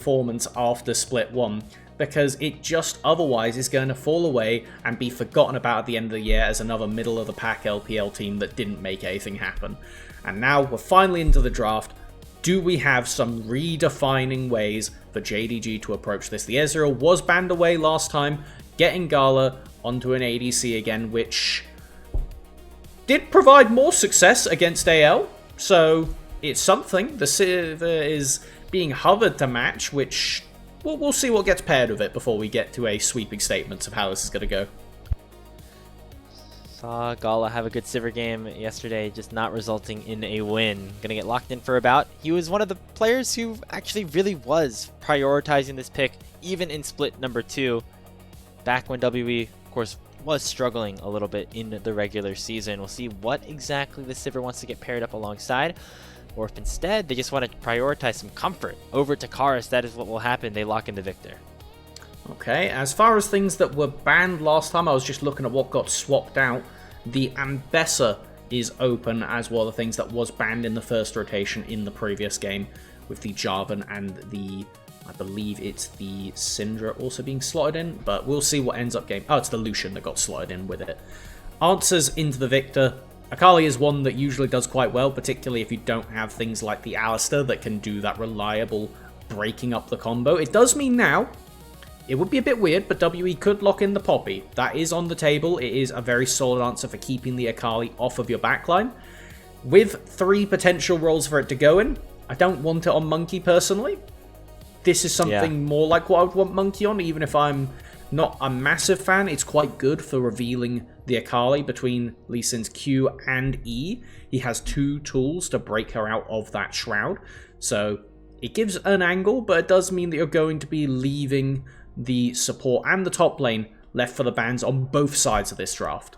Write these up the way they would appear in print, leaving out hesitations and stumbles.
performance after Split 1, because it just otherwise is going to fall away and be forgotten about at the end of the year as another middle-of-the-pack LPL team that didn't make anything happen. And now we're finally into the draft. Do we have some redefining ways for JDG to approach this? The Ezreal was banned away last time, getting Gala onto an ADC again, which did provide more success against AL, so it's something. The Civ is being hovered to match, which we'll see what gets paired with it before we get to a sweeping statements of how this is going to go. Saw Gala have a good Sivir game yesterday, just not resulting in a win. Gonna get locked in for a bout. He was one of the players who actually really was prioritizing this pick, even in split number 2, back when WE, of course, was struggling a little bit in the regular season. We'll see what exactly the Sivir wants to get paired up alongside, or if instead they just want to prioritize some comfort over to Karis. That is what will happen. They lock in the Victor. Okay, as far as things that were banned last time, I was just looking at what got swapped out. The Ambessa is open as well, the things that was banned in the first rotation in the previous game, with the Jarvan and the, I believe it's the Syndra also being slotted in, but we'll see what ends up getting. Oh, it's the Lucian that got slotted in with it. Answers into the Victor. Akali is one that usually does quite well, particularly if you don't have things like the Alistar that can do that reliable breaking up the combo. It does mean now, it would be a bit weird, but WE could lock in the Poppy. That is on the table. It is a very solid answer for keeping the Akali off of your backline. With 3 potential roles for it to go in, I don't want it on Monki personally. This is something more like what I would want Monki on, even if I'm not a massive fan. It's quite good for revealing the Akali between Lee Sin's Q and E. He has 2 tools to break her out of that shroud. So it gives an angle, but it does mean that you're going to be leaving the support and the top lane left for the bans on both sides of this draft.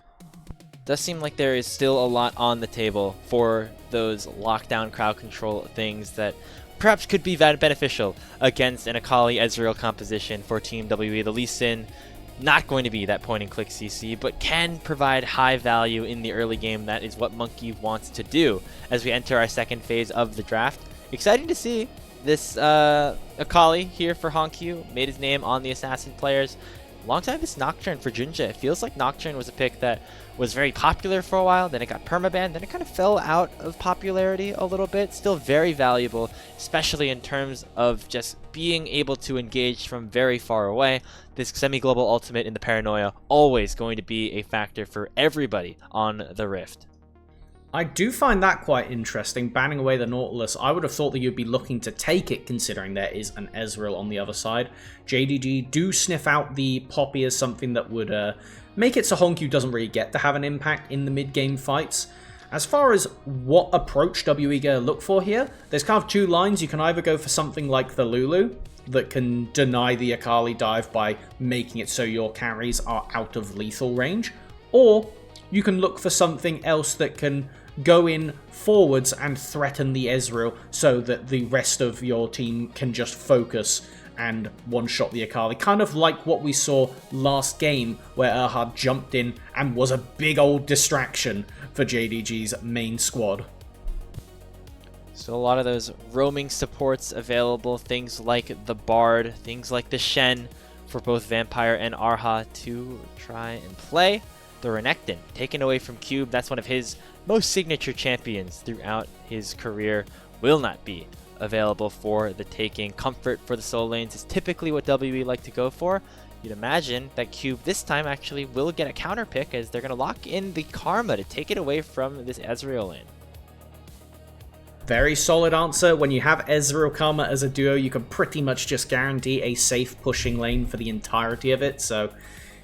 Does seem like there is still a lot on the table for those lockdown crowd control things that perhaps could be beneficial against an Akali Ezreal composition for Team WE. The Lee Sin, not going to be that point and click CC, but can provide high value in the early game. That is what Monki wants to do as we enter our second phase of the draft. Exciting to see this Akali here for HongQ, made his name on the Assassin players. Alongside this Nocturne for JunJia. It feels like Nocturne was a pick that was very popular for a while, then it got permabanned, then it kind of fell out of popularity a little bit. Still very valuable, especially in terms of just being able to engage from very far away. This semi-global ultimate in the Paranoia, always going to be a factor for everybody on the Rift. I do find that quite interesting, banning away the Nautilus. I would have thought that you'd be looking to take it, considering there is an Ezreal on the other side. JDG do sniff out the Poppy as something that would make it so HongQ doesn't really get to have an impact in the mid-game fights. As far as what approach WE gonna look for here, there's kind of 2 lines. You can either go for something like the Lulu, that can deny the Akali dive by making it so your carries are out of lethal range, or you can look for something else that can go in forwards and threaten the Ezreal so that the rest of your team can just focus and one-shot the Akali. Kind of like what we saw last game where Erha jumped in and was a big old distraction for JDG's main squad. So a lot of those roaming supports available, things like the Bard, things like the Shen for both Vampire and Erha to try and play. The Renekton, taken away from Cube, that's one of his most signature champions throughout his career, will not be available for the taking. Comfort for the solo lanes is typically what WE like to go for. You'd imagine that Cube this time actually will get a counter pick, as they're going to lock in the Karma to take it away from this Ezreal lane. Very solid answer. When you have Ezreal Karma as a duo, you can pretty much just guarantee a safe pushing lane for the entirety of it, so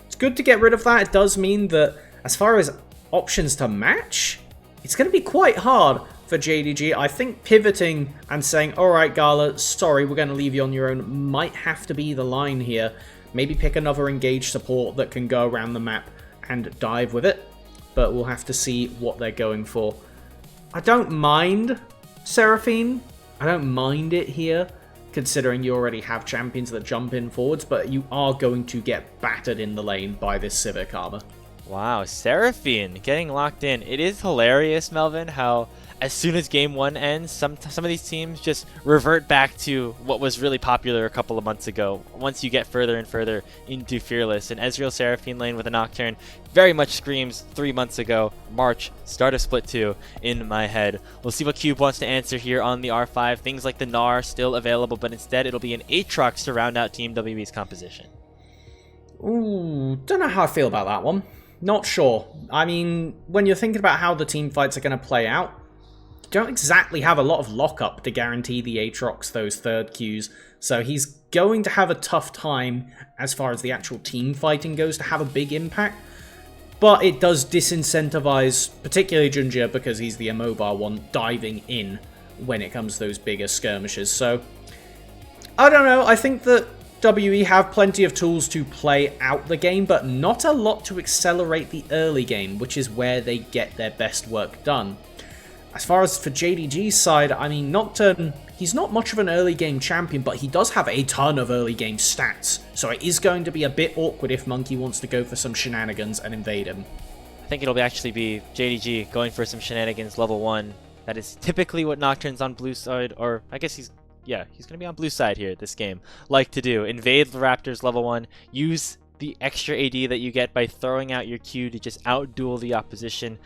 it's good to get rid of that. It does mean that as far as options to match, it's going to be quite hard for JDG. I think pivoting and saying, alright Gala, sorry, we're going to leave you on your own, might have to be the line here. Maybe pick another engaged support that can go around the map and dive with it, but we'll have to see what they're going for. I don't mind Seraphine. I don't mind it here, considering you already have champions that jump in forwards, but you are going to get battered in the lane by this Sivir Karma. Wow, Seraphine getting locked in. It is hilarious, Melvin, how as soon as game 1 ends, some of these teams just revert back to what was really popular a couple of months ago once you get further and further into Fearless. And Ezreal Seraphine lane with a Nocturne very much screams 3 months ago, March, start a split 2 in my head. We'll see what Cube wants to answer here on the R5. Things like the Gnar still available, but instead it'll be an Aatrox to round out Team WE's composition. Ooh, don't know how I feel about that one. Not sure. I mean, when you're thinking about how the team fights are going to play out, you don't exactly have a lot of lockup to guarantee the Aatrox those third Qs, so he's going to have a tough time as far as the actual team fighting goes to have a big impact. But it does disincentivize, particularly JunJia, because he's the immobile one, diving in when it comes to those bigger skirmishes. So, I don't know, I think that WE have plenty of tools to play out the game, but not a lot to accelerate the early game, which is where they get their best work done. As far as for JDG's side, I mean, Nocturne, he's not much of an early game champion, but he does have a ton of early game stats, so it is going to be a bit awkward if Monki wants to go for some shenanigans and invade him. I think it'll actually be JDG going for some shenanigans level 1. That is typically what Nocturne's on blue side, or I guess he's going to be on blue side here this game, like to do. Invade the Raptors level 1, use the extra AD that you get by throwing out your Q to just outduel the opposition.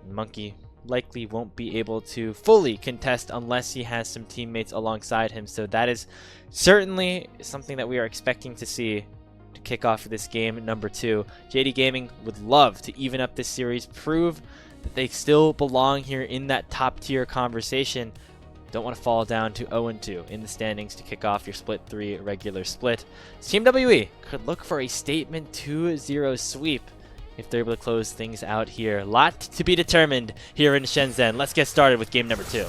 Monki likely won't be able to fully contest unless he has some teammates alongside him, so that is certainly something that we are expecting to see to kick off this game number 2. JD Gaming would love to even up this series, prove that they still belong here in that top tier conversation. Don't want to fall down to 0-2 in the standings to kick off your split 3 regular split. Team WE could look for a statement 2-0 sweep if they're able to close things out here. A lot to be determined here in Shenzhen. Let's get started with game number 2.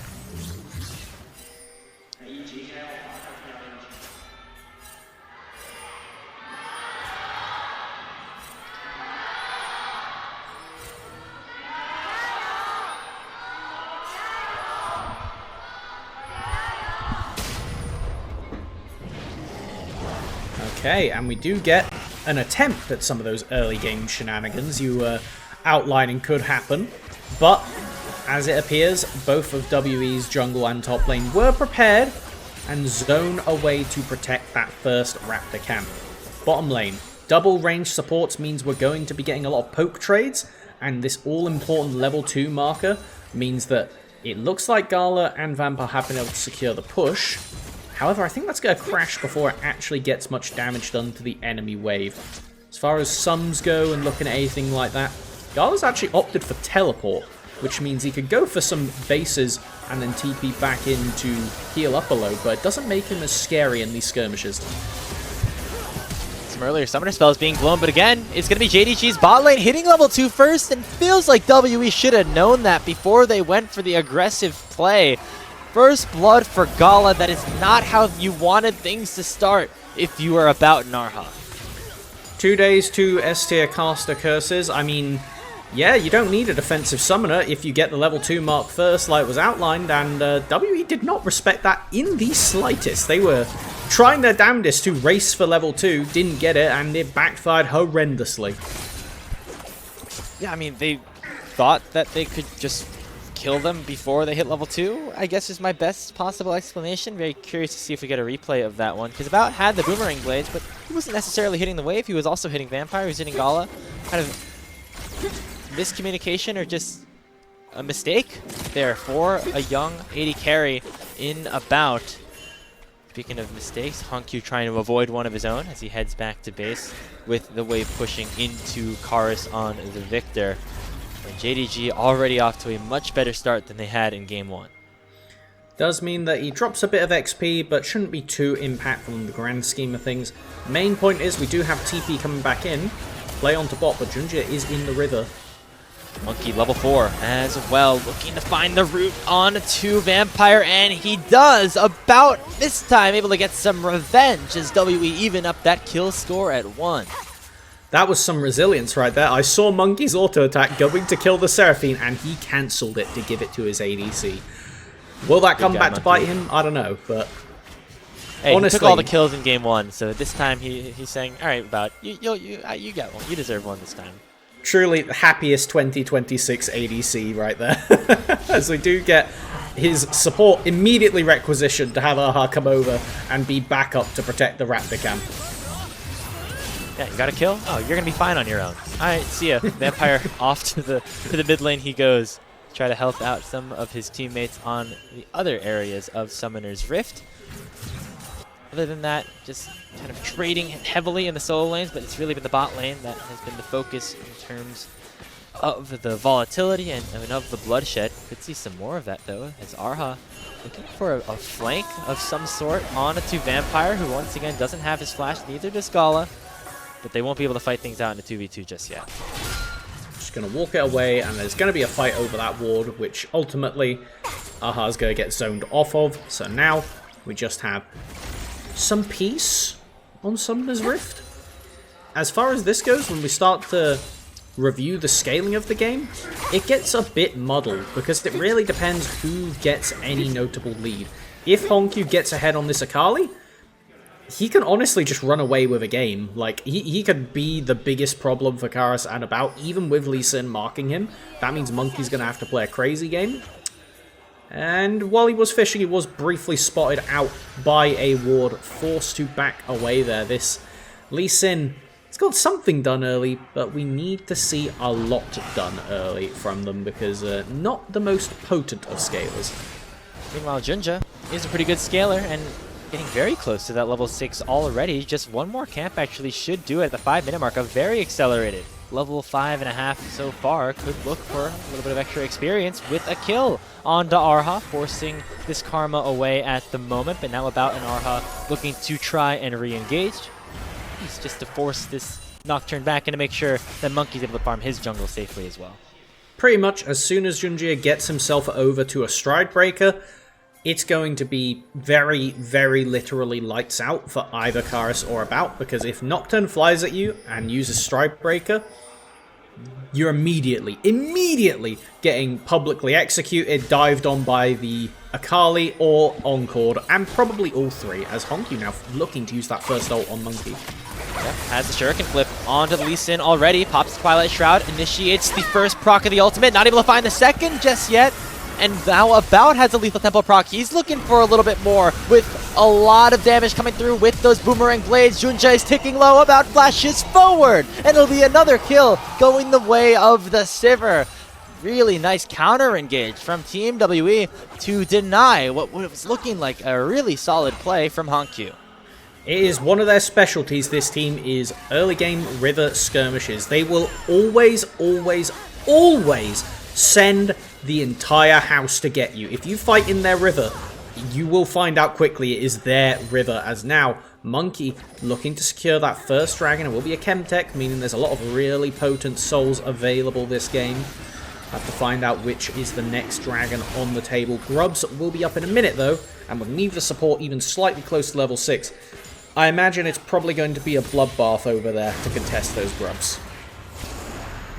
Okay, and we do get an attempt at some of those early game shenanigans you were outlining could happen, but as it appears, both of WE's jungle and top lane were prepared and zone away to protect that first Raptor camp. Bottom lane, double range supports means we're going to be getting a lot of poke trades, and this all-important level 2 marker means that it looks like Gala and Vampire have been able to secure the push. However, I think that's going to crash before it actually gets much damage done to the enemy wave. As far as sums go and looking at anything like that, Gala's actually opted for teleport, which means he could go for some bases and then TP back in to heal up a load, but it doesn't make him as scary in these skirmishes. Some earlier summoner spells being blown, but again, it's going to be JDG's bot lane hitting level 2 first, and feels like WE should have known that before they went for the aggressive play. First blood for Gala. That is not how you wanted things to start if you are about Erha. 2 days to S-tier caster curses. I mean, yeah, you don't need a defensive summoner if you get the level 2 mark first like was outlined, and WE did not respect that in the slightest. They were trying their damnedest to race for level 2, didn't get it, and it backfired horrendously. Yeah, I mean, they thought that they could just kill them before they hit level 2, I guess is my best possible explanation. Very curious to see if we get a replay of that one, because About had the boomerang blades, but he wasn't necessarily hitting the wave, he was also hitting Vampire, he was hitting Gala. Kind of miscommunication or just a mistake there for a young AD carry in About. Speaking of mistakes, HongQ trying to avoid one of his own as he heads back to base with the wave pushing into Karis on the Victor. And JDG already off to a much better start than they had in game 1. Does mean that he drops a bit of XP, but shouldn't be too impactful in the grand scheme of things. Main point is we do have TP coming back in. Play onto bot, but JunJia is in the river. Monki level 4 as well, looking to find the route on to Vampire, and he does. About this time able to get some revenge as WE even up that kill score at 1. That was some resilience right there. I saw Monki's auto attack going to kill the Seraphine, and he cancelled it to give it to his ADC. Will that come back to bite him? I don't know, but hey, honestly, he took all the kills in game 1, so this time he's saying, "All right, About you get one. You deserve one this time." truly happiest 2026 ADC right there. As we do get his support immediately requisitioned to have Erha come over and be backup to protect the Raptor camp. Yeah, you got a kill? Oh, you're going to be fine on your own. Alright, see ya. Vampire off to the mid lane he goes. Try to help out some of his teammates on the other areas of Summoner's Rift. Other than that, just kind of trading heavily in the solo lanes, but it's really been the bot lane that has been the focus in terms of the volatility and of the bloodshed. Could see some more of that though, as Erha looking for a flank of some sort onto Vampire, who once again doesn't have his flash, neither does Gala, but they won't be able to fight things out in a 2v2 just yet. Just going to walk it away, and there's going to be a fight over that ward, which ultimately Erha's going to get zoned off of. So now we just have some peace on Summoner's Rift. As far as this goes, when we start to review the scaling of the game, it gets a bit muddled because it really depends who gets any notable lead. If HongQ gets ahead on this Akali, he can honestly just run away with a game. Like, he could be the biggest problem for Karis and about, even with Lee Sin marking him. That means Monkey's going to have to play a crazy game. And while he was fishing, he was briefly spotted out by a ward, forced to back away there. This Lee Sin, it's got something done early, but we need to see a lot done early from them because not the most potent of scalers. Meanwhile, JunJia is a pretty good scaler and getting very close to that level 6 already. Just one more camp actually should do it at the 5-minute mark. A very accelerated level 5.5 so far. Could look for a little bit of extra experience with a kill onto Erha, forcing this Karma away at the moment. But now about an Erha looking to try and re-engage. He's just to force this Nocturne back and to make sure that Monkey's able to farm his jungle safely as well. Pretty much as soon as JunJia gets himself over to a Stride Breaker, it's going to be very, very literally lights out for either Karis or About, because if Nocturne flies at you and uses Stride Breaker, you're immediately getting publicly executed, dived on by the Akali or Encored, and probably all three, as HongQ now looking to use that first ult on Monki. Yep, has the Shuriken flip onto Lee Sin already, pops Twilight Shroud, initiates the first proc of the ultimate, not able to find the second just yet. And now About has a Lethal Tempo proc. He's looking for a little bit more with a lot of damage coming through with those Boomerang Blades. JunJia is ticking low. About flashes forward. And it'll be another kill going the way of the Sivir. Really nice counter engage from Team WE to deny what was looking like a really solid play from HongQ. It is one of their specialties, this team, is early game river skirmishes. They will always send the entire house to get you. If you fight in their river, you will find out quickly it is their river, as now Monki looking to secure that first dragon. It will be a Chemtech, meaning there's a lot of really potent souls available this game. Have to find out which is the next dragon on the table. Grubs will be up in a minute though, and with neither support even slightly close to level 6, I imagine it's probably going to be a bloodbath over there to contest those grubs.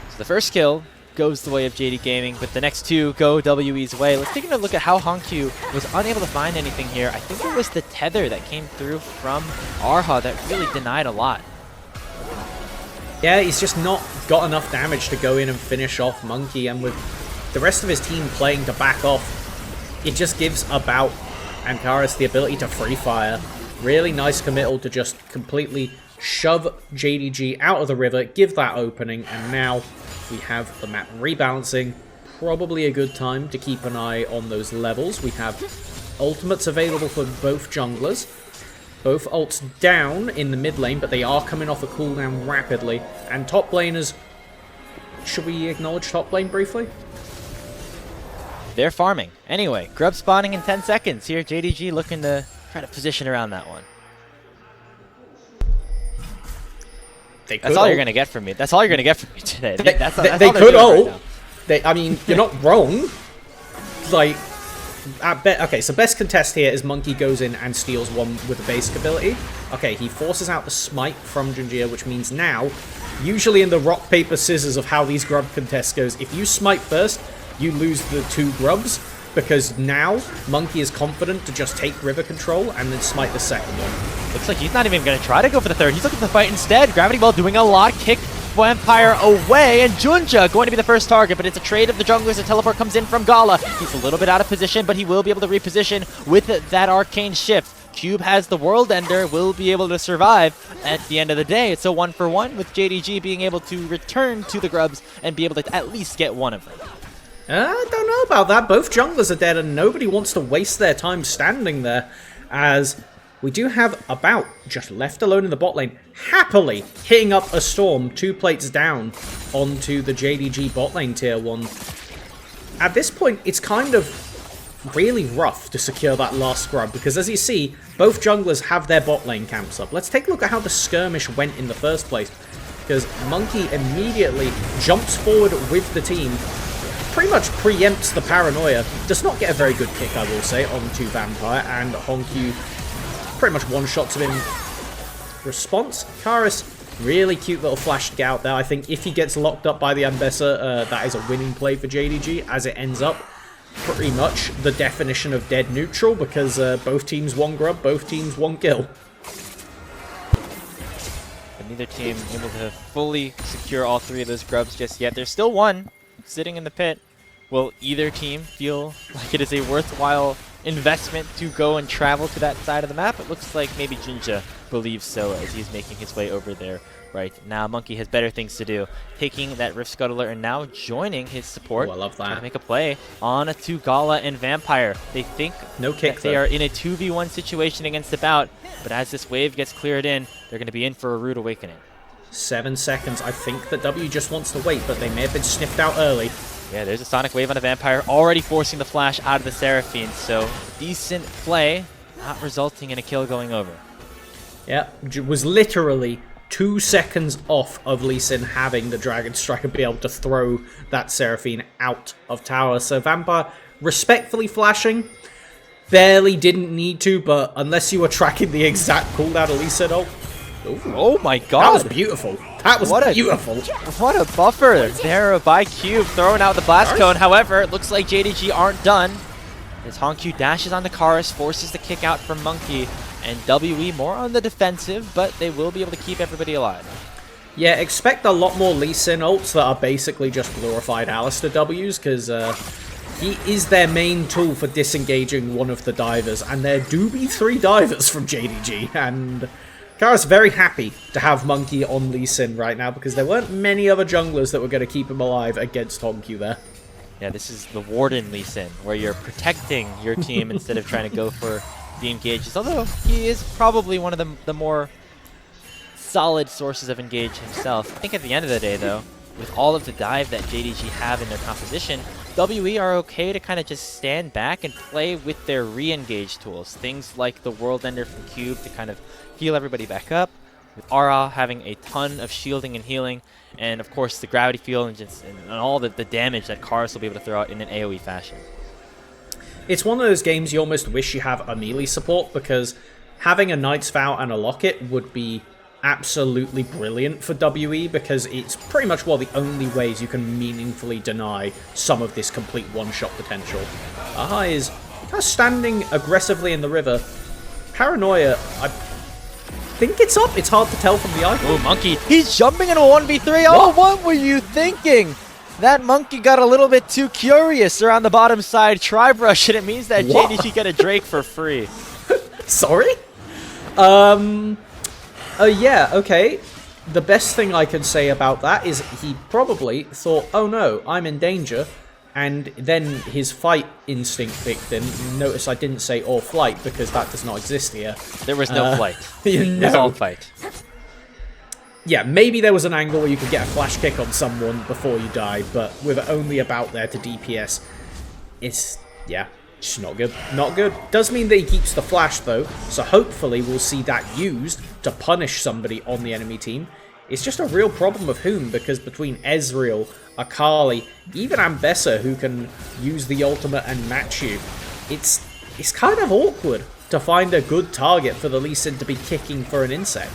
So the first kill goes the way of JD Gaming, but the next two go WE's way. Let's take a look at how HongQ was unable to find anything here. I think it was the tether that came through from Erha that really denied a lot. Yeah, he's just not got enough damage to go in and finish off Monki, and with the rest of his team playing to back off, it just gives About and Karis the ability to free fire. Really nice committal to just completely shove JDG out of the river, give that opening, and now we have the map rebalancing. Probably a good time to keep an eye on those levels. We have ultimates available for both junglers. Both ults down in the mid lane, but they are coming off a cooldown rapidly. And top laners, should we acknowledge top lane briefly? They're farming. Anyway, grub spawning in 10 seconds. Here, JDG looking to try to position around that one. That's all you're going to get from me. That's all you're going to get from me today. They could ult. I mean, you're not wrong. Like, okay, so best contest here is Monki goes in and steals one with a basic ability. Okay, he forces out the smite from JunJia, which means now, usually in the rock, paper, scissors of how these grub contests goes, if you smite first, you lose the 2 grubs, because now Monki is confident to just take river control and then smite the second one. Looks like he's not even going to try to go for the third. He's looking for the fight instead. Gravity Ball doing a lot. Kick Vampire away, and JunJia going to be the first target, but it's a trade of the junglers. The teleport comes in from Gala. He's a little bit out of position, but he will be able to reposition with that arcane shift. Cube has the World Ender, will be able to survive at the end of the day. It's a 1-for-1 with JDG being able to return to the Grubs and be able to at least get one of them. I don't know about that. Both junglers are dead and nobody wants to waste their time standing there, as we do have About just left alone in the bot lane, happily hitting up a storm 2 plates down onto the JDG bot lane tier 1. At this point, it's kind of really rough to secure that last scrub, because as you see, both junglers have their bot lane camps up. Let's take a look at how the skirmish went in the first place, because Monki immediately jumps forward with the team, pretty much preempts the paranoia, does not get a very good kick, I will say, onto Vampire, and HongQ pretty much one-shots him in response. Karis, really cute little flash to get out there. I think if he gets locked up by the Ambessa, that is a winning play for JDG, as it ends up pretty much the definition of dead neutral, because both teams 1 grub, both teams 1 kill. But neither team able to fully secure all 3 of those grubs just yet. There's still 1 sitting in the pit. Will either team feel like it is a worthwhile investment to go and travel to that side of the map? It looks like maybe JunJia believes so, as he's making his way over there right now. Monki has better things to do, taking that Rift Scuttler and now joining his support. Oh, I love that. Trying to make a play on to Gala and Vampire. They think no kick, that they are in a 2v1 situation against About, but as this wave gets cleared in, they're going to be in for a rude awakening. 7 seconds. I think that W just wants to wait, but they may have been sniffed out early. Yeah, there's a Sonic Wave on a Vampire, already forcing the flash out of the Seraphine, so decent play, not resulting in a kill going over. Yeah, was literally 2 seconds off of Lee Sin having the Dragon Strike and be able to throw that Seraphine out of tower. So Vampire respectfully flashing, barely didn't need to, but unless you were tracking the exact cooldown of Lee Sin ult. Oh my god. That was beautiful. That was beautiful. What a buffer there by Cube, throwing out the Blast Cone. However, it looks like JDG aren't done, as HongQ dashes onto Karis, forces the kick out from Monki, and WE more on the defensive, but they will be able to keep everybody alive. Yeah, expect a lot more Lee Sin ults that are basically just glorified Alistar Ws, because he is their main tool for disengaging one of the divers, and there do be 3 divers from JDG, and Karis very happy to have Monki on Lee Sin right now, because there weren't many other junglers that were going to keep him alive against HongQ there. Yeah, this is the Warden Lee Sin, where you're protecting your team instead of trying to go for the engages, although he is probably one of the more solid sources of engage himself. I think at the end of the day, though, with all of the dive that JDG have in their composition, WE are okay to kind of just stand back and play with their re-engage tools. Things like the World Ender from Cube to kind of heal everybody back up, with Erha having a ton of shielding and healing, and of course the gravity field and all the damage that Karis will be able to throw out in an AoE fashion. It's one of those games you almost wish you have a melee support, because having a Knight's Vow and a Locket would be absolutely brilliant for WE, because it's pretty much one of the only ways you can meaningfully deny some of this complete one-shot potential. Erha is kind of standing aggressively in the river. Paranoia, I think it's up. It's hard to tell from the icon. Oh, Monki, he's jumping into a 1v3. Oh, what were you thinking? That Monki got a little bit too curious around the bottom side tri-brush, and it means that JDG get a Drake for free. Sorry? Yeah, okay. The best thing I can say about that is he probably thought, oh no, I'm in danger, and then his fight instinct kicked in. Notice I didn't say or flight, because that does not exist here. There was no flight. It was all fight. Yeah, maybe there was an angle where you could get a flash kick on someone before you die, but with only About there to DPS, it's, yeah, just not good. Not good. Does mean that he keeps the flash, though, so hopefully we'll see that used to punish somebody on the enemy team. It's just a real problem of whom, because between Ezreal, Akali, even Ambessa, who can use the ultimate and match you, it's kind of awkward to find a good target for the Lee Sin to be kicking for an insect.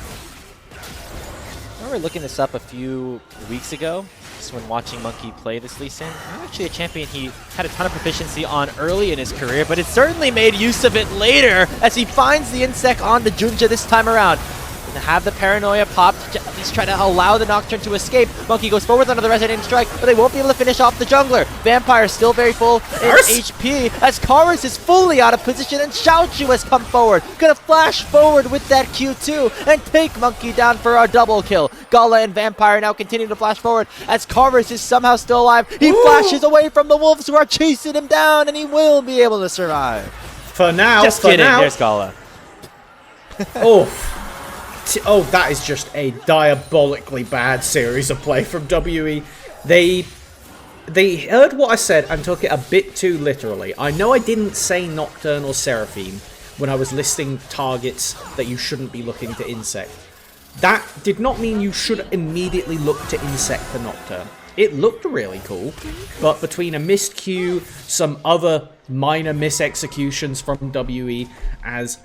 I remember looking this up a few weeks ago, just when watching Monki play this Lee Sin. Actually a champion he had a ton of proficiency on early in his career, but it certainly made use of it later as he finds the insect on the JunJia this time around. to have the paranoia popped to at least try to allow the Nocturne to escape. Monki goes forward under the resonating strike, but they won't be able to finish off the jungler. Vampire still very full in HP as Karis is fully out of position and Xiaoxu has come forward. Gonna flash forward with that Q2 and take Monki down for a double kill. Gala and Vampire now continue to flash forward as Karis is somehow still alive. He flashes away from the wolves who are chasing him down, and he will be able to survive. For now, just kidding. There's Gala. Oh, that is just a diabolically bad series of play from WE. They heard what I said and took it a bit too literally. I know I didn't say Nocturne or Seraphine when I was listing targets that you shouldn't be looking to insect. That did not mean you should immediately look to insect the Nocturne. It looked really cool, but between a missed Q, some other minor mis-executions from WE, as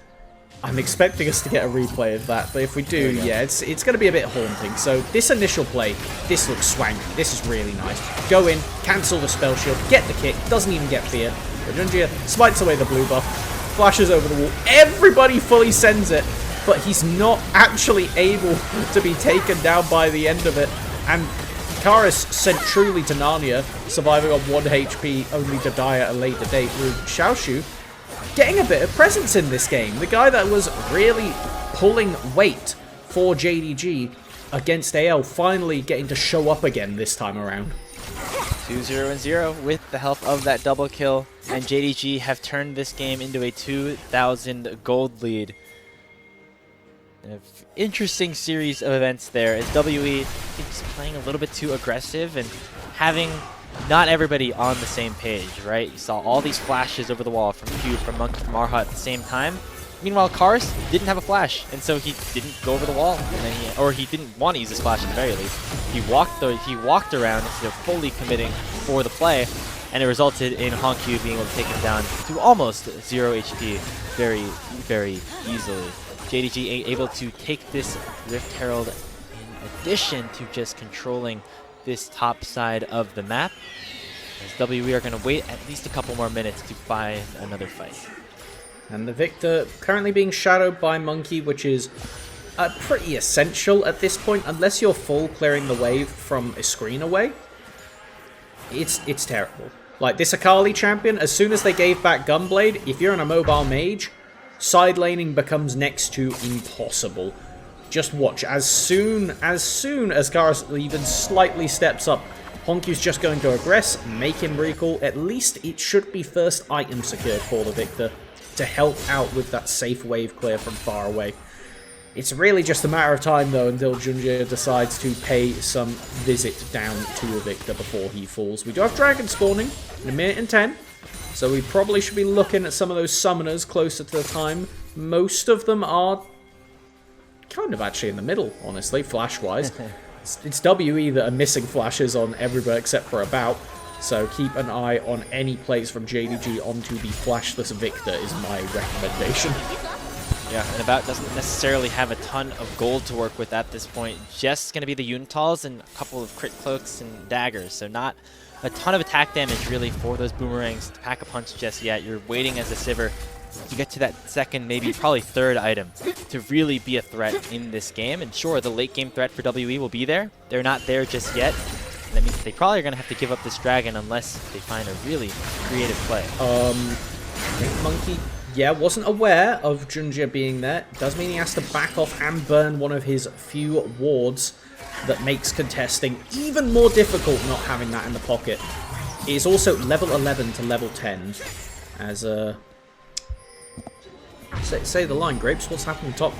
I'm expecting us to get a replay of that, but if we do, yeah, it's going to be a bit haunting. So this initial play, this looks swanky. This is really nice. Go in, cancel the spell shield, get the kick, doesn't even get fear. But JunJia smites away the blue buff, flashes over the wall. Everybody fully sends it, but he's not actually able to be taken down by the end of it. And Karis sent truly to Narnia, surviving on 1 HP, only to die at a later date, with Xiaoxu getting a bit of presence in this game. The guy that was really pulling weight for JDG against AL finally getting to show up again this time around. 2-0-0 with the help of that double kill, and JDG have turned this game into a 2,000 gold lead. An interesting series of events there as WE is playing a little bit too aggressive and having not everybody on the same page, right? You saw all these flashes over the wall from Cube, from Monki, from Erha at the same time. Meanwhile, Karis didn't have a flash, and so he didn't go over the wall, and then he didn't want to use his flash at the very least. He walked around instead of fully committing for the play, and it resulted in HongQ being able to take him down to almost 0 HP very, very easily. JDG able to take this Rift Herald in addition to just controlling this top side of the map. As WE are going to wait at least a couple more minutes to find another fight. And the victor currently being shadowed by Monki, which is pretty essential at this point. Unless you're full clearing the wave from a screen away, it's terrible. Like this Akali champion, as soon as they gave back Gunblade, if you're in a mobile mage, side laning becomes next to impossible. Just watch, as soon as Karis even slightly steps up, HongQ's just going to aggress, make him recall. At least it should be first item secured for the victor to help out with that safe wave clear from far away. It's really just a matter of time though until JunJia decides to pay some visit down to a victor before he falls. We do have dragon spawning in 1 minute and 10, so we probably should be looking at some of those summoners closer to the time. Most of them are kind of actually in the middle, honestly, flash-wise. It's WE that are missing flashes on everybody except for About, so keep an eye on any plays from JDG onto the flashless Victor is my recommendation. Yeah, and About doesn't necessarily have a ton of gold to work with at this point. Just going to be the Unitals and a couple of crit cloaks and daggers, so not a ton of attack damage really for those boomerangs to pack a punch just yet. You're waiting as a Sivir to get to that second, maybe probably third item to really be a threat in this game. And sure, the late game threat for WE will be there. They're not there just yet. And that means they probably are going to have to give up this dragon unless they find a really creative play. I think Monki, yeah, wasn't aware of JunJia being there. Does mean he has to back off and burn one of his few wards that makes contesting even more difficult not having that in the pocket. It is also level 11 to level 10 as Say the line, Grapes. What's happening top?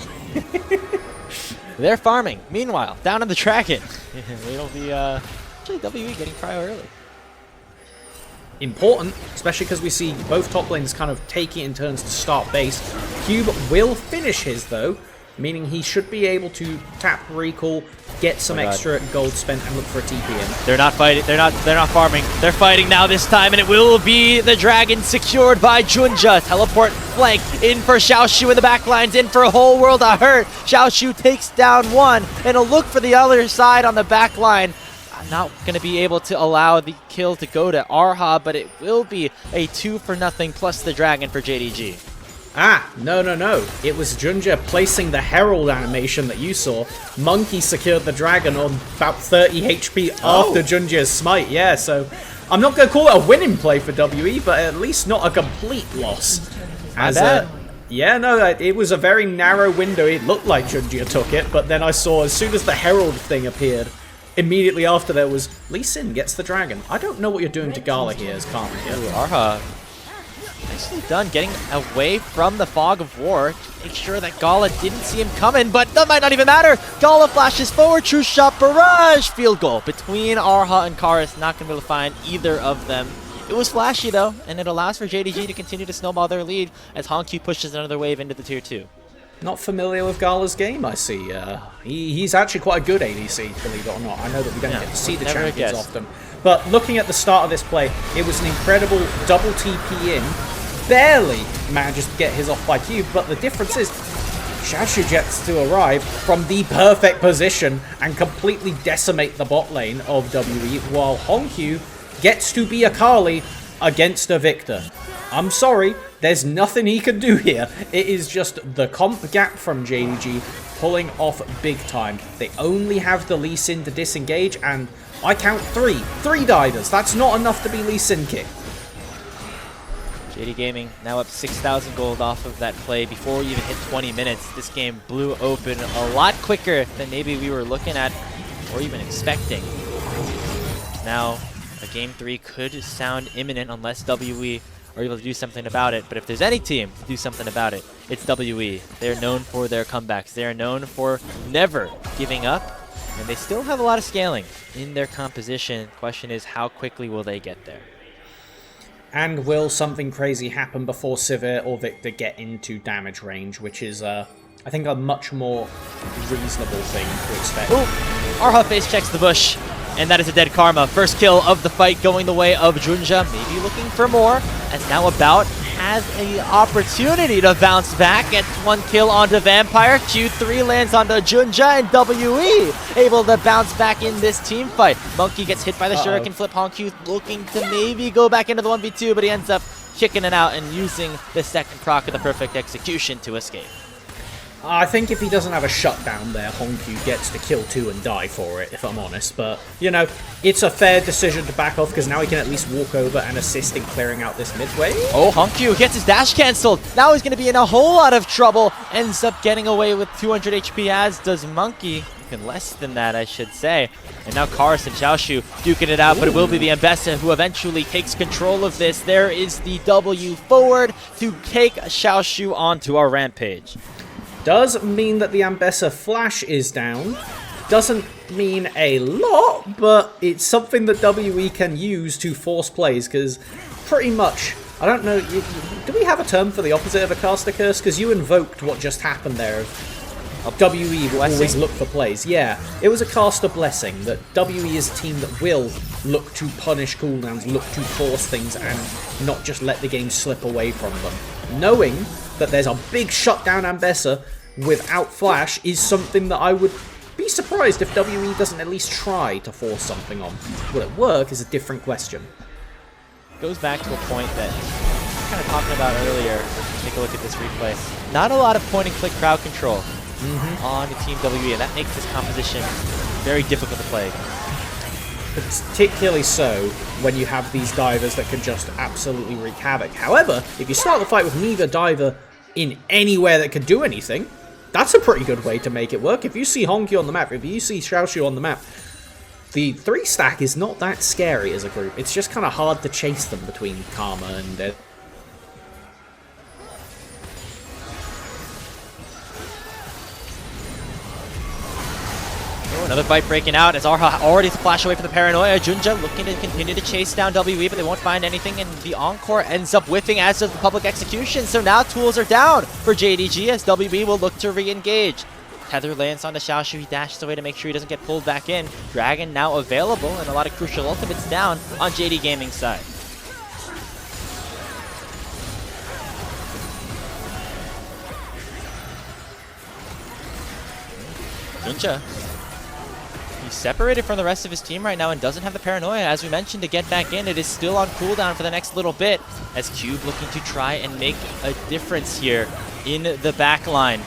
They're farming. Meanwhile, down on the dragon. It'll be actually WE getting cryo early. Important, especially because we see both top lanes kind of taking in turns to start base. Cube will finish his though, meaning he should be able to tap recall, get some extra gold spent, and look for a TP in. They're not fighting. They're not farming. They're fighting now this time, and it will be the dragon secured by JunJia. Teleport flank in for Xiaoxu in the back lines, in for a whole world of hurt. Xiaoxu takes down one, and a look for the other side on the back line. Not going to be able to allow the kill to go to Erha, but it will be a 2-for-0 plus the dragon for JDG. Ah, no. It was JunJia placing the Herald animation that you saw. Monki secured the dragon on about 30 HP after JunJia's smite. Yeah, so I'm not going to call it a winning play for WE, but at least not a complete loss. Yeah, no, it was a very narrow window. It looked like JunJia took it, but then I saw as soon as the Herald thing appeared, immediately after there was Lee Sin gets the dragon. I don't know what you're doing to Gala here as Kman here. Erha, nicely done getting away from the fog of war to make sure that Gala didn't see him coming, but that might not even matter. Gala flashes forward, true shot, barrage, field goal between Erha and Karis. Not going to be able to find either of them. It was flashy though, and it allows for JDG to continue to snowball their lead as HongQ pushes another wave into the tier 2. Not familiar with Gala's game, I see. He's actually quite a good ADC, believe it or not. I know that we don't get to see the champions often. But looking at the start of this play, it was an incredible double TP in. Barely manages to get his off by Cube, but the difference is Xiaoxu gets to arrive from the perfect position and completely decimate the bot lane of WE, while HongQ gets to be a Kali against a Victor. I'm sorry, there's nothing he can do here. It is just the comp gap from JDG pulling off big time. They only have the Lee Sin to disengage, and I count three divers. That's not enough to be Lee Sin kick. JD Gaming now up 6,000 gold off of that play before we even hit 20 minutes. This game blew open a lot quicker than maybe we were looking at or even expecting. Now, a game 3 could sound imminent unless WE are able to do something about it. But if there's any team to do something about it, it's WE. They're known for their comebacks. They are known for never giving up. And they still have a lot of scaling in their composition. Question is, how quickly will they get there? And will something crazy happen before Sivir or Victor get into damage range, which is, I think, a much more reasonable thing to expect. Ooh, Erha face checks the bush. And that is a dead karma. First kill of the fight going the way of JunJia. Maybe looking for more, as now About has an opportunity to bounce back. Gets one kill onto Vampire. Q3 lands onto JunJia, and WE able to bounce back in this team fight. Monki gets hit by the Shuriken flip. HongQ looking to maybe go back into the 1v2, but he ends up kicking it out and using the second proc of the perfect execution to escape. I think if he doesn't have a shutdown there, HongQ gets to kill 2 and die for it, if I'm honest. But, you know, it's a fair decision to back off, because now he can at least walk over and assist in clearing out this mid wave. Oh, HongQ gets his dash cancelled. Now he's going to be in a whole lot of trouble. Ends up getting away with 200 HP, as does Monki. Even less than that, I should say. And now Karis and Xiaoxu duking it out, but it will be the Ambessa who eventually takes control of this. There is the W forward to take Xiaoxu onto our rampage. Does mean that the Ambessa flash is down. Doesn't mean a lot, but it's something that WE can use to force plays, because pretty much, I don't know, do we have a term for the opposite of a caster curse? Because you invoked what just happened there. WE will always look for plays. Yeah, it was a caster blessing, that WE is a team that will look to punish cooldowns, look to force things, and not just let the game slip away from them. Knowing that there's a big shutdown Ambessa without flash is something that I would be surprised if WE doesn't at least try to force something on. Will it work is a different question. Goes back to a point that we were kind of talking about earlier. Take a look at this replay. Not a lot of point and click crowd control on the Team WE, and that makes this composition very difficult to play. Particularly so when you have these divers that can just absolutely wreak havoc. However, if you start the fight with neither diver in anywhere that can do anything, that's a pretty good way to make it work. If you see HongQ on the map, if you see Xiaoxu on the map, the 3-stack is not that scary as a group. It's just kind of hard to chase them between Karma and... Another fight breaking out as Erha already flash away from the paranoia. JunJia looking to continue to chase down WE, but they won't find anything, and the Encore ends up whiffing, as does the public execution. So now tools are down for JDG as WE will look to re-engage. Tether lands on the Xiaoxu. He dashes away to make sure he doesn't get pulled back in. Dragon now available, and a lot of crucial ultimates down on JD Gaming's side. JunJia He's separated from the rest of his team right now and doesn't have the paranoia, as we mentioned, to get back in. It is still on cooldown for the next little bit, as Cube looking to try and make a difference here in the back line.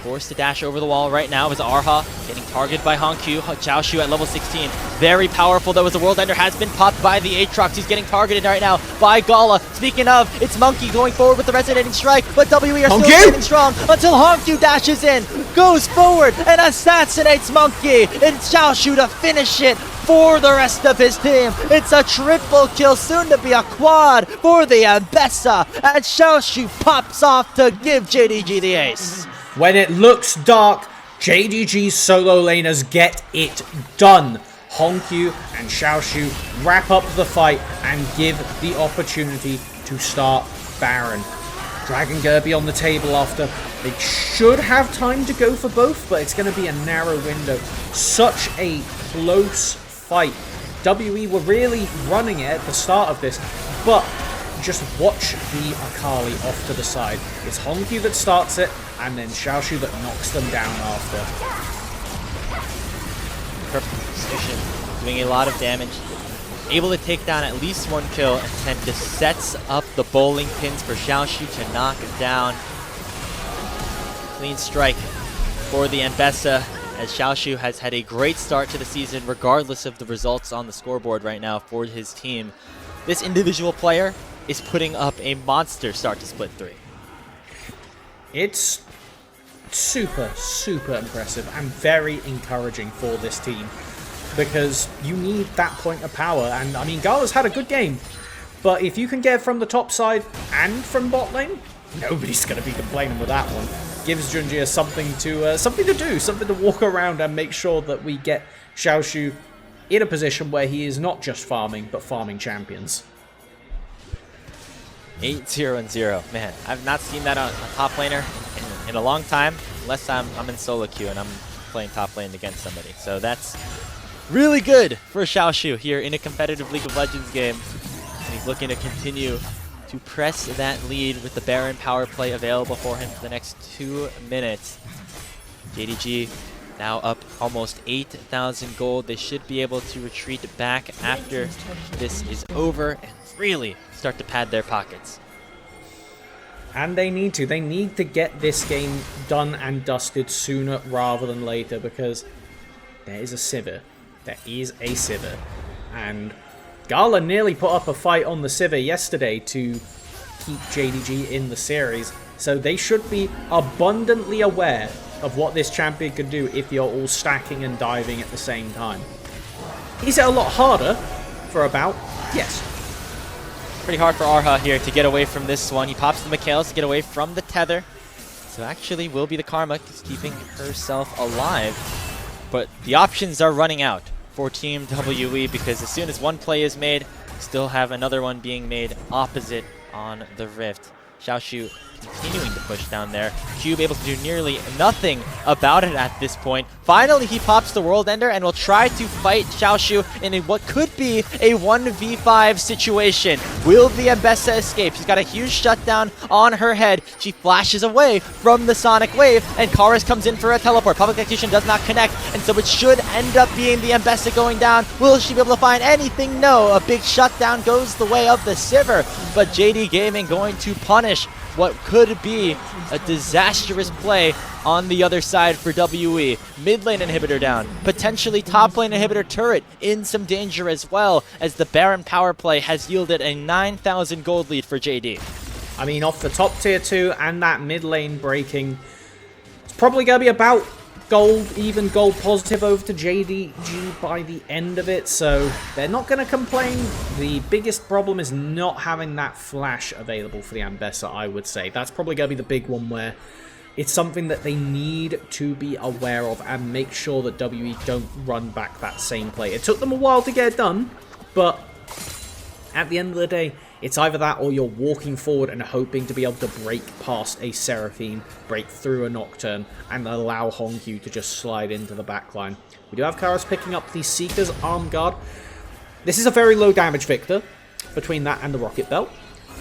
Forced to dash over the wall right now is Erha getting targeted by HongQ. Xiaoxu at level 16. Very powerful though, as the World Ender has been popped by the Aatrox. He's getting targeted right now by Gala. Speaking of, it's Monki going forward with the Resonating Strike, but WE are still standing strong until HongQ dashes in, goes forward and assassinates Monki. It's Xiaoxu to finish it for the rest of his team. It's a triple kill, soon to be a quad for the Ambessa, and Xiaoxu pops off to give JDG the ace. When it looks dark, JDG's solo laners get it done. HongQ and Xiaoxu wrap up the fight and give the opportunity to start Baron. Dragon Gerby on the table after. They should have time to go for both, but it's going to be a narrow window. Such a close fight. WE were really running it at the start of this, but just watch the Akali off to the side. It's HongQ that starts it, and then Xiaoxu that knocks them down after. Perfect position, doing a lot of damage. Able to take down at least one kill, and then just sets up the bowling pins for Xiaoxu to knock down. Clean strike for the Ambessa, as Xiaoxu has had a great start to the season regardless of the results on the scoreboard right now for his team. This individual player is putting up a monster start to Split 3. It's super impressive and very encouraging for this team, because you need that point of power. And I mean, Gala's had a good game, but if you can get from the top side and from bot lane, nobody's going to be complaining with that one. Gives JunJia something to do, something to walk around and make sure that we get Xiaoxu in a position where he is not just farming, but farming champions. 8-0-0. Man, I've not seen that on a top laner in a long time, unless I'm in solo queue and I'm playing top lane against somebody. So that's really good for Xiaoxu here in a competitive League of Legends game. And he's looking to continue to press that lead with the Baron power play available for him for the next 2 minutes. JDG now up almost 8,000 gold. They should be able to retreat back after this is over and really start to pad their pockets. And they need to. They need to get this game done and dusted sooner rather than later, because there is a Sivir. There is a Sivir. And Gala nearly put up a fight on the Sivir yesterday to keep JDG in the series. So they should be abundantly aware of what this champion can do if you're all stacking and diving at the same time. Is it a lot harder for about? Yes. Pretty hard for Erha here to get away from this one. He pops the Mikhails to get away from the tether. So actually will be the Karma just keeping herself alive. But the options are running out for Team WE, because as soon as one play is made, still have another one being made opposite on the Rift. Xiaoxu continuing to push down there. Cube able to do nearly nothing about it at this point. Finally, he pops the World Ender and will try to fight Xiaoxu in what could be a 1v5 situation. Will the Ambessa escape? She's got a huge shutdown on her head. She flashes away from the Sonic Wave, and Karis comes in for a teleport. Public Execution does not connect, and so it should end up being the Ambessa going down. Will she be able to find anything? No. A big shutdown goes the way of the Sivir, but JD Gaming going to punish what could be a disastrous play on the other side for WE. Mid lane inhibitor down. Potentially top lane inhibitor turret in some danger as well, as the Baron power play has yielded a 9,000 gold lead for JD. I mean, off the top tier 2 and that mid lane breaking, it's probably going to be about gold, even gold positive over to JDG by the end of it, so they're not going to complain. The biggest problem is not having that flash available for the Ambessa, I would say. That's probably going to be the big one, where it's something that they need to be aware of and make sure that WE don't run back that same play. It took them a while to get it done, but at the end of the day, it's either that or you're walking forward and hoping to be able to break past a Seraphine, break through a Nocturne, and allow HongQ to just slide into the backline. We do have Karis picking up the Seeker's Arm Guard. This is a very low damage Victor between that and the Rocket Belt,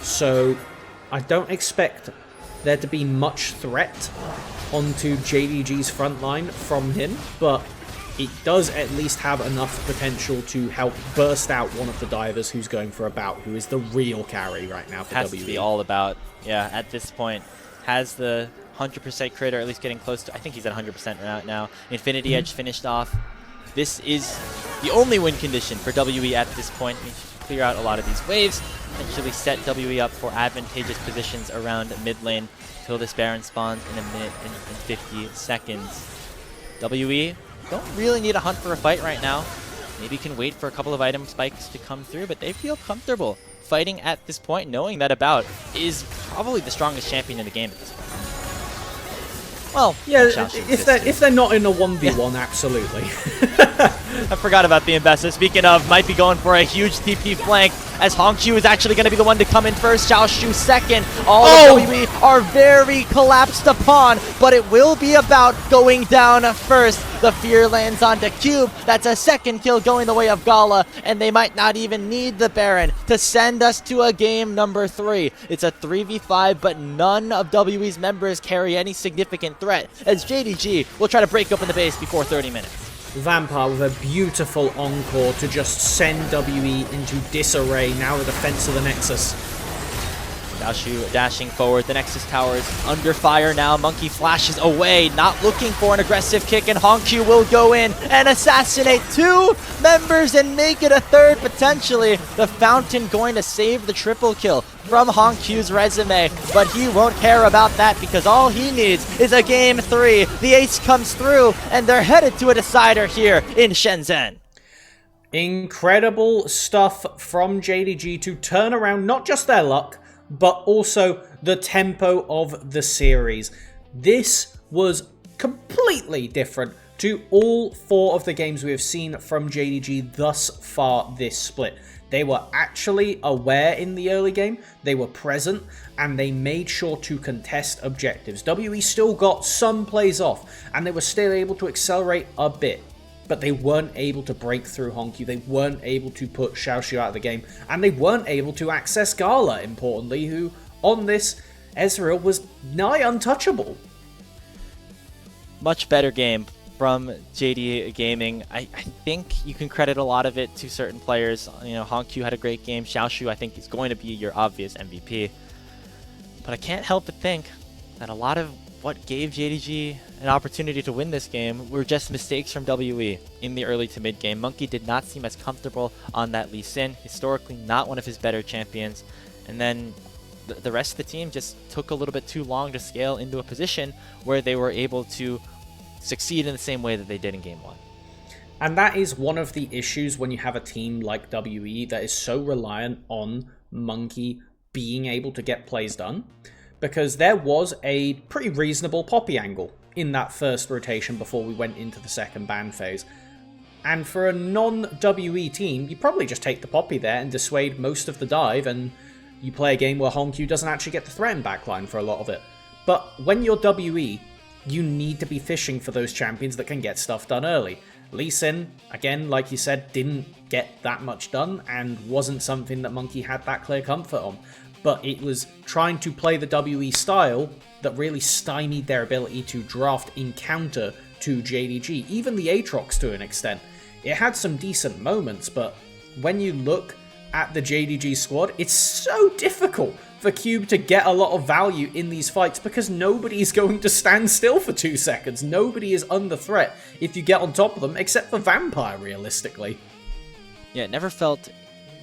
so I don't expect there to be much threat onto JDG's front line from him, but it does at least have enough potential to help burst out one of the divers who's going for a bout, who is the real carry right now for Has WE. to be all about, yeah, at this point. Has the 100% crit, or at least getting close to, I think he's at 100% right now. Infinity Edge finished off. This is the only win condition for WE at this point. We should clear out a lot of these waves, eventually set WE up for advantageous positions around mid lane till this Baron spawns in 1 minute and 50 seconds. WE don't really need a hunt for a fight right now. Maybe can wait for a couple of item spikes to come through, but they feel comfortable fighting at this point, knowing that About is probably the strongest champion in the game at this point. Well, yeah, if they're not in a 1v1, absolutely. I forgot about the Ambessa. Speaking of, might be going for a huge TP flank, as HongQ is actually going to be the one to come in first. Xiaoxu second. All of WE are very collapsed upon, but it will be About going down first. The fear lands onto Cube. That's a second kill going the way of Gala, and they might not even need the Baron to send us to a game number 3. It's a 3v5, but none of WE's members carry any significant threat, as JDG will try to break open the base before 30 minutes. Vampire with a beautiful encore to just send WE into disarray, now the defense of the Nexus. Xiaoxu dashing forward. The Nexus tower is under fire now. Monki flashes away, not looking for an aggressive kick, and HongQ will go in and assassinate 2 members and make it a 3rd potentially. The Fountain going to save the triple kill from HongQ's resume, but he won't care about that because all he needs is a game 3. The ace comes through, and they're headed to a decider here in Shenzhen. Incredible stuff from JDG to turn around not just their luck, but also the tempo of the series. This was completely different to all 4 of the games we have seen from JDG thus far this split. They were actually aware in the early game, they were present, and they made sure to contest objectives. WE still got some plays off, and they were still able to accelerate a bit. But they weren't able to break through HongQ, they weren't able to put Xiaoxu out of the game, and they weren't able to access Gala, importantly, who, on this, Ezreal was nigh untouchable. Much better game from JD Gaming. I think you can credit a lot of it to certain players. You know, HongQ had a great game, Xiaoxu I think is going to be your obvious MVP. But I can't help but think that a lot of what gave JDG an opportunity to win this game were just mistakes from WE in the early to mid game. Monki did not seem as comfortable on that Lee Sin, historically not one of his better champions, and then the rest of the team just took a little bit too long to scale into a position where they were able to succeed in the same way that they did in game 1. And that is one of the issues when you have a team like WE that is so reliant on Monki being able to get plays done. Because there was a pretty reasonable Poppy angle in that first rotation before we went into the second ban phase. And for a non-WE team, you probably just take the Poppy there and dissuade most of the dive, and you play a game where HongQ doesn't actually get the threaten backline for a lot of it. But when you're WE, you need to be fishing for those champions that can get stuff done early. Lee Sin, again, like you said, didn't get that much done, and wasn't something that Monki had that clear comfort on. But it was trying to play the WE style that really stymied their ability to draft in counter to JDG, even the Aatrox to an extent. It had some decent moments, but when you look at the JDG squad, it's so difficult for Cube to get a lot of value in these fights because nobody is going to stand still for 2 seconds. Nobody is under threat if you get on top of them, except for Vampire, realistically. Yeah, it never felt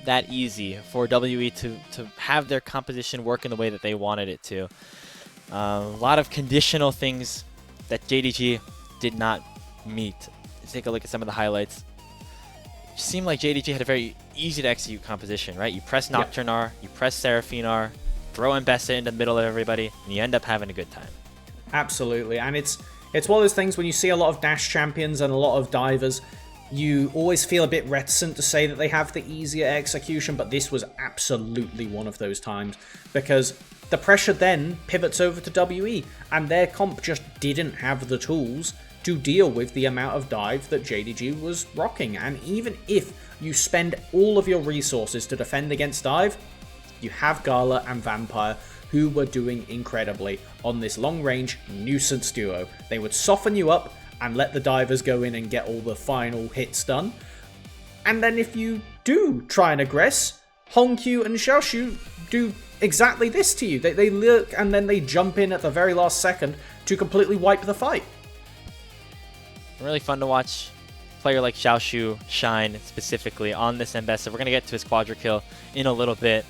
that easy for WE to have their composition work in the way that they wanted it to. A lot of conditional things that JDG did not meet. Let's take a look at some of the highlights. It seemed like JDG had a very easy to execute composition, right? You press Nocturne R, you press Seraphine R, throw Ambessa into the middle of everybody, and you end up having a good time. Absolutely, and it's one of those things when you see a lot of dash champions and a lot of divers, you always feel a bit reticent to say that they have the easier execution, but this was absolutely one of those times, because the pressure then pivots over to WE, and their comp just didn't have the tools to deal with the amount of dive that JDG was rocking. And even if you spend all of your resources to defend against dive, you have Gala and Vampire, who were doing incredibly on this long-range nuisance duo. They would soften you up, and let the divers go in and get all the final hits done. And then if you do try and aggress, HongQ and Xiaoxu do exactly this to you. They look and then they jump in at the very last second to completely wipe the fight. Really fun to watch a player like Xiaoxu shine specifically on this Mbessa. We're going to get to his quadra kill in a little bit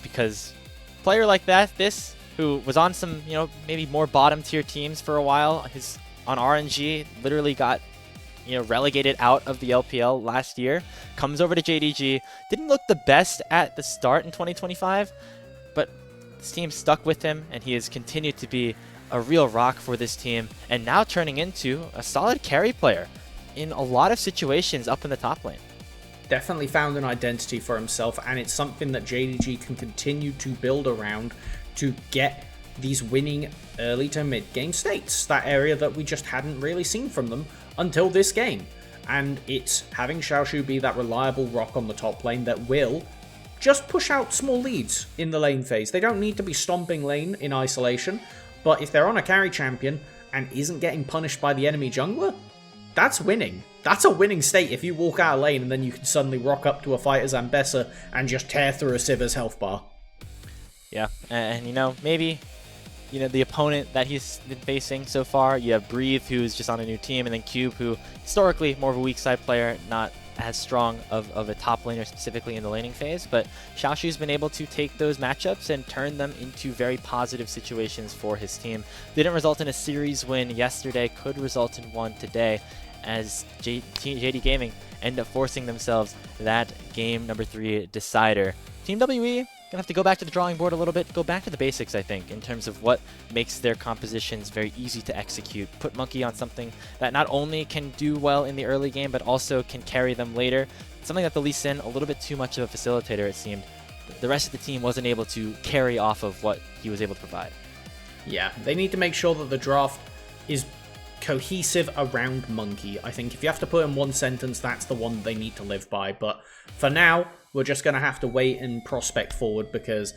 because a player like that, who was on some, maybe more bottom tier teams for a while, on RNG, literally got relegated out of the LPL last year, comes over to JDG, didn't look the best at the start in 2025, but this team stuck with him, and he has continued to be a real rock for this team, and now turning into a solid carry player in a lot of situations up in the top lane. Definitely found an identity for himself, and it's something that JDG can continue to build around to get these winning early to mid game states, that area that we just hadn't really seen from them until this game. And it's having Xiaoxu be that reliable rock on the top lane that will just push out small leads in the lane phase. They don't need to be stomping lane in isolation, but if they're on a carry champion and isn't getting punished by the enemy jungler, that's winning. That's a winning state if you walk out of lane and then you can suddenly rock up to a fighter's Ambessa and just tear through a Sivir's health bar. Yeah, and maybe the opponent that he's been facing so far, you have Breathe, who's just on a new team, and then Cube, who historically more of a weak side player, not as strong of a top laner specifically in the laning phase, but Xiaoxu's been able to take those matchups and turn them into very positive situations for his team. Didn't result in a series win yesterday, could result in one today, as JD Gaming end up forcing themselves that game number 3 decider. Team WE gonna have to go back to the drawing board a little bit, go back to the basics, I think, in terms of what makes their compositions very easy to execute. Put Monki on something that not only can do well in the early game, but also can carry them later. Something that the Lee Sin, a little bit too much of a facilitator, it seemed. The rest of the team wasn't able to carry off of what he was able to provide. Yeah, they need to make sure that the draft is cohesive around Monki. I think if you have to put in one sentence, that's the one they need to live by. But for now, we're just going to have to wait and prospect forward, because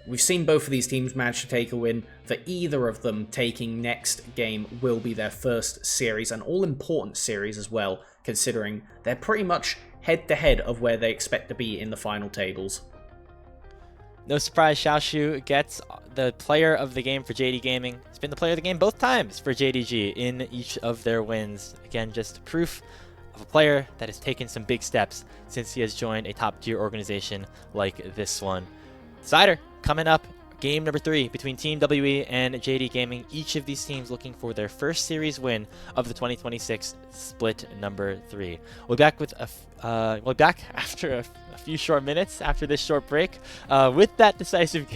we've seen both of these teams manage to take a win. For either of them, taking next game will be their first series, an all-important series as well, considering they're pretty much head-to-head of where they expect to be in the final tables. No surprise, Xiaoxu gets the player of the game for JD Gaming. He's been the player of the game both times for JDG in each of their wins. Again, just proof of a player that has taken some big steps since he has joined a top-tier organization like this one. Decider coming up, game number 3 between Team WE and JD Gaming. Each of these teams looking for their first series win of the 2026 split number 3. We'll be back with after a few short minutes after this short break with that decisive game.